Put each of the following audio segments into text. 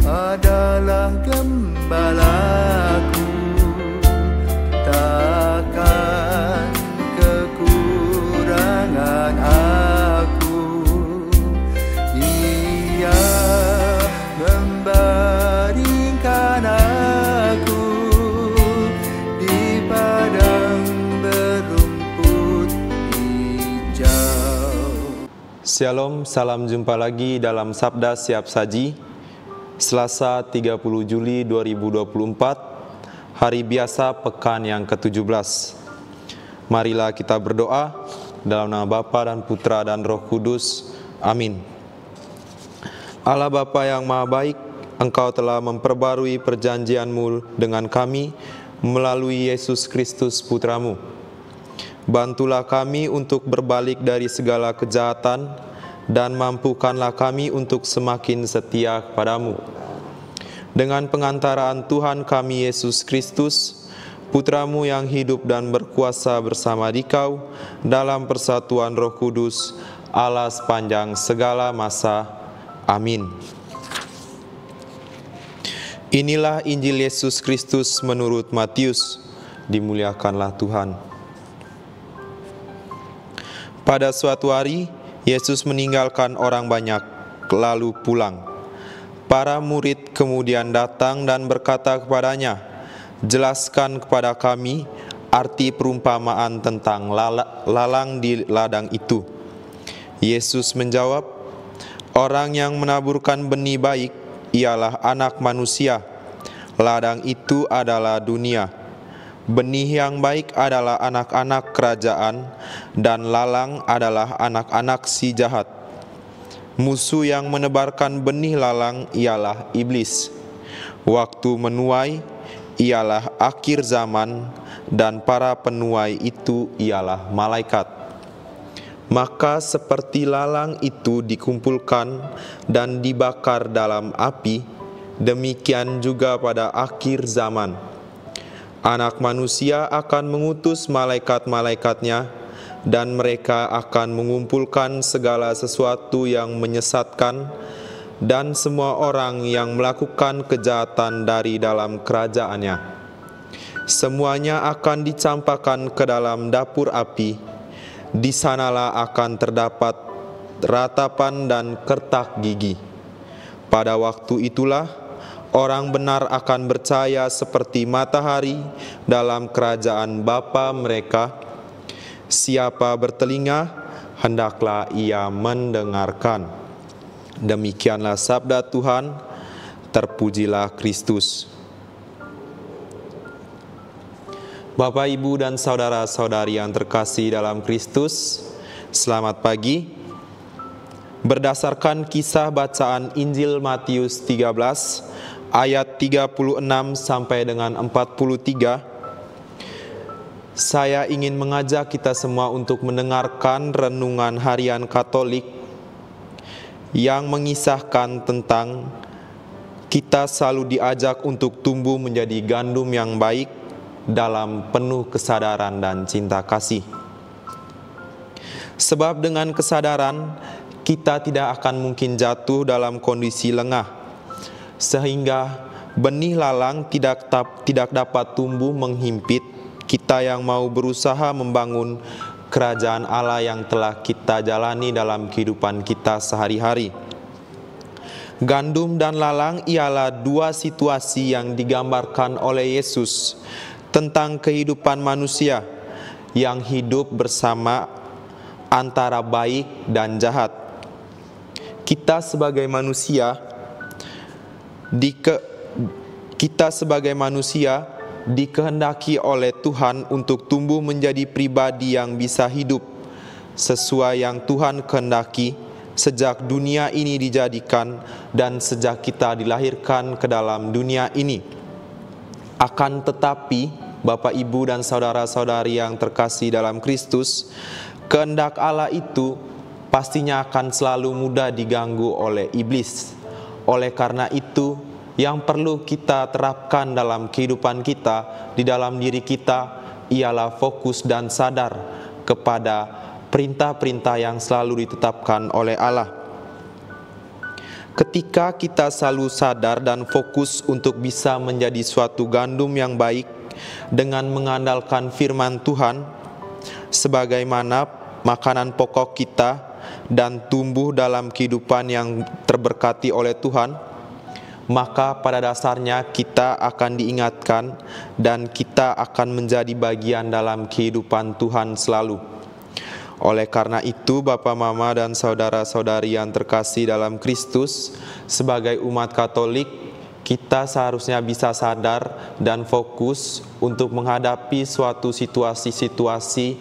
adalah gembalaku, takkan kekurangan aku. Ia membaringkan aku di padang berumput hijau. Shalom, salam jumpa lagi dalam Sabda Siap Saji. Selasa 30 Juli 2024, hari biasa pekan yang ke-17. Marilah kita berdoa dalam nama Bapa dan Putra dan Roh Kudus. Amin. Allah Bapa yang Maha Baik, Engkau telah memperbarui perjanjian-Mu dengan kami melalui Yesus Kristus Putra-Mu. Bantulah kami untuk berbalik dari segala kejahatan dan mampukanlah kami untuk semakin setia kepadamu. Dengan pengantaraan Tuhan kami Yesus Kristus, Putra-Mu yang hidup dan berkuasa bersama Dikau dalam persatuan Roh Kudus, Allah sepanjang segala masa. Amin. Inilah Injil Yesus Kristus menurut Matius. Dimuliakanlah Tuhan. Pada suatu hari, Yesus meninggalkan orang banyak, lalu pulang. Para murid kemudian datang dan berkata kepadanya, "Jelaskan kepada kami arti perumpamaan tentang lalang di ladang itu." Yesus menjawab, "Orang yang menaburkan benih baik ialah Anak Manusia. Ladang itu adalah dunia. Benih yang baik adalah anak-anak kerajaan, dan lalang adalah anak-anak si jahat. Musuh yang menebarkan benih lalang ialah iblis. Waktu menuai ialah akhir zaman, dan para penuai itu ialah malaikat. Maka seperti lalang itu dikumpulkan dan dibakar dalam api, demikian juga pada akhir zaman. Anak Manusia akan mengutus malaikat-malaikatnya, dan mereka akan mengumpulkan segala sesuatu yang menyesatkan dan semua orang yang melakukan kejahatan dari dalam kerajaannya. Semuanya akan dicampakkan ke dalam dapur api. Di sanalah akan terdapat ratapan dan kertak gigi. Pada waktu itulah orang benar akan bercahaya seperti matahari dalam kerajaan Bapa mereka. Siapa bertelinga, hendaklah ia mendengarkan." Demikianlah sabda Tuhan. Terpujilah Kristus. Bapak, Ibu, dan saudara-saudari yang terkasih dalam Kristus, selamat pagi. Berdasarkan kisah bacaan Injil Matius 13, ayat 36 sampai dengan 43, saya ingin mengajak kita semua untuk mendengarkan renungan harian Katolik yang mengisahkan tentang kita selalu diajak untuk tumbuh menjadi gandum yang baik dalam penuh kesadaran dan cinta kasih. Sebab dengan kesadaran, kita tidak akan mungkin jatuh dalam kondisi lengah, sehingga benih lalang tidak dapat tumbuh menghimpit kita yang mau berusaha membangun kerajaan Allah yang telah kita jalani dalam kehidupan kita sehari-hari. Gandum dan lalang ialah dua situasi yang digambarkan oleh Yesus tentang kehidupan manusia yang hidup bersama antara baik dan jahat. Kita sebagai manusia dikehendaki oleh Tuhan untuk tumbuh menjadi pribadi yang bisa hidup sesuai yang Tuhan kehendaki sejak dunia ini dijadikan dan sejak kita dilahirkan ke dalam dunia ini. Akan tetapi, Bapak, Ibu, dan saudara-saudari yang terkasih dalam Kristus, kehendak Allah itu pastinya akan selalu mudah diganggu oleh iblis. Oleh karena itu, yang perlu kita terapkan dalam kehidupan kita, di dalam diri kita, ialah fokus dan sadar kepada perintah-perintah yang selalu ditetapkan oleh Allah. Ketika kita selalu sadar dan fokus untuk bisa menjadi suatu gandum yang baik dengan mengandalkan firman Tuhan sebagaimana makanan pokok kita dan tumbuh dalam kehidupan yang terberkati oleh Tuhan, maka pada dasarnya kita akan diingatkan dan kita akan menjadi bagian dalam kehidupan Tuhan selalu. Oleh karena itu, Bapak, Mama, dan saudara-saudari yang terkasih dalam Kristus, sebagai umat Katolik, kita seharusnya bisa sadar dan fokus untuk menghadapi suatu situasi-situasi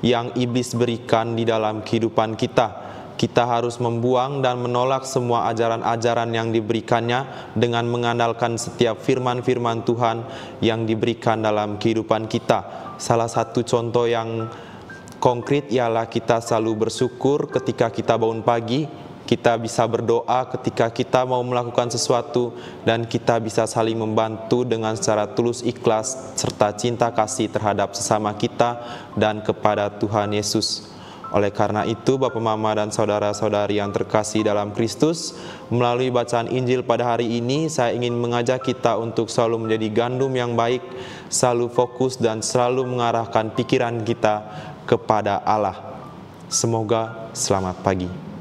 yang iblis berikan di dalam kehidupan kita. Kita harus membuang dan menolak semua ajaran-ajaran yang diberikannya dengan mengandalkan setiap firman-firman Tuhan yang diberikan dalam kehidupan kita. Salah satu contoh yang konkret ialah kita selalu bersyukur ketika kita bangun pagi, kita bisa berdoa ketika kita mau melakukan sesuatu, dan kita bisa saling membantu dengan secara tulus ikhlas serta cinta kasih terhadap sesama kita dan kepada Tuhan Yesus. Oleh karena itu, Bapak, Mama, dan saudara-saudari yang terkasih dalam Kristus, melalui bacaan Injil pada hari ini, saya ingin mengajak kita untuk selalu menjadi gandum yang baik, selalu fokus dan selalu mengarahkan pikiran kita kepada Allah. Semoga selamat pagi.